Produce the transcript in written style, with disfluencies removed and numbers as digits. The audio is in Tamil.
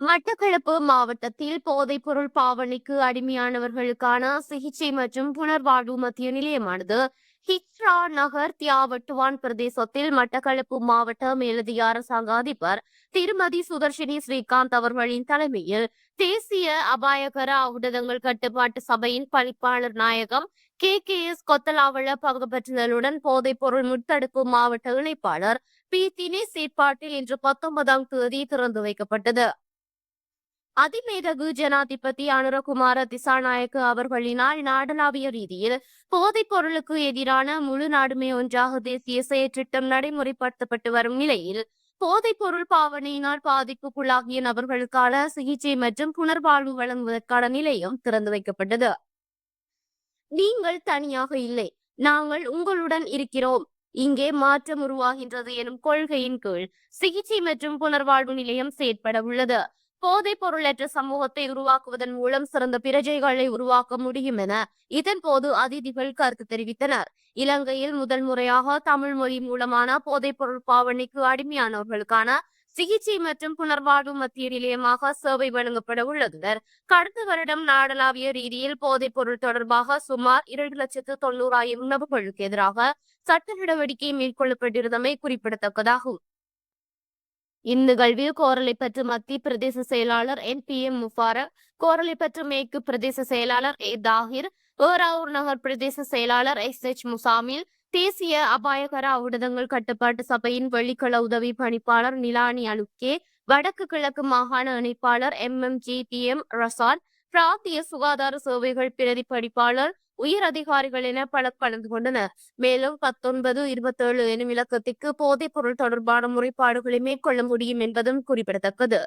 மட்டக்களப்பு மாவட்டத்தில் போதைப்பொருள் பாவனைக்கு அடிமையானவர்களுக்கான சிகிச்சை மற்றும் புனர்வாழ்வு மத்திய நிலையமானது ஹிக்ரா நகர் தியாவட்டுவான் பிரதேசத்தில் மட்டக்களப்பு மாவட்ட மேலதிக அரசாங்க அதிபர் திருமதி சுதர்ஷினி ஸ்ரீகாந்த் அவர்களின் தலைமையில் தேசிய அபாயகர ஊடகங்கள் கட்டுப்பாட்டு சபையின் பணிப்பாளர் நாயகம் KKS கொத்தலாவள பங்கு பெற்றுதலுடன் போதைப் பொருள் முத்தடுப்பு மாவட்ட இணைப்பாளர் பி தினேஷ் ஏற்பாட்டில் இன்று 19ஆம் தேதி திறந்து வைக்கப்பட்டது. அதிமேதகு ஜனாதிபதி அனுரகுமார திசாநாயக்க அவர்களினால் நாடளாவிய ரீதியில் போதைப் பொருளுக்கு எதிரான முழு நாடுமே ஒன்றாக தேசிய செயற்றிட்டம் நடைமுறைப்படுத்தப்பட்டு வரும் நிலையில் போதைப் பொருள் பாவனையினால் பாதிப்புக்குள்ளாகிய நபர்களுக்கான சிகிச்சை மற்றும் புனர்வாழ்வு வழங்குவதற்கான நிலையம் திறந்து வைக்கப்பட்டது. நீங்கள் தனியாக இல்லை, நாங்கள் உங்களுடன் இருக்கிறோம், இங்கே மாற்றம் உருவாகின்றது எனும் கொள்கையின் கீழ் சிகிச்சை மற்றும் புனர்வாழ்வு நிலையம் செயற்பட உள்ளது. போதைப் பொருளற்ற சமூகத்தை உருவாக்குவதன் மூலம் சிறந்த பிரஜைகளை உருவாக்க முடியும் என இதன் போது அதிதிகள் கருத்து தெரிவித்தனர். இலங்கையில் முதல் முறையாக தமிழ் மொழி மூலமான போதைப் பொருள் பாவனைக்கு அடிமையானவர்களுக்கான சிகிச்சை மற்றும் புனர்வாழ்வு மத்திய நிலையமாக சேவை வழங்கப்பட உள்ளதுடன் கடந்த வருடம் நாடளாவிய ரீதியில் போதைப் பொருள் தொடர்பாக சுமார் 2,90,000 நபர்களுக்கு எதிராக சட்ட நடவடிக்கை மேற்கொள்ளப்பட்டிருந்தமை குறிப்பிடத்தக்கதாகும். இந்நிகழ்வில் கோரளைப்பற்று மத்திய பிரதேச செயலாளர் NPM முபாரக், கோரளைப்பற்று மேற்கு பிரதேச செயலாளர் A தாஹிர், ஏறாவூர் நகர் பிரதேச செயலாளர் SH முசாமில், தேசிய அபாயகர ஊடகங்கள் கட்டுப்பாட்டு சபையின் வெளிக்கள உதவி பணிப்பாளர் நிலானி அலுக்கே, வடக்கு கிழக்கு மாகாண இணைப்பாளர் MMGTM ரசான், பிராந்திய சுகாதார சேவைகள் பிரதி பணிப்பாளர், உயர் அதிகாரிகள் என பலர் கலந்து கொண்டனர். மேலும் 1927 எனும் இலக்கத்திற்கு போதைப் பொருள் தொடர்பான முறைப்பாடுகளை மேற்கொள்ள முடியும் என்பதும் குறிப்பிடத்தக்கது.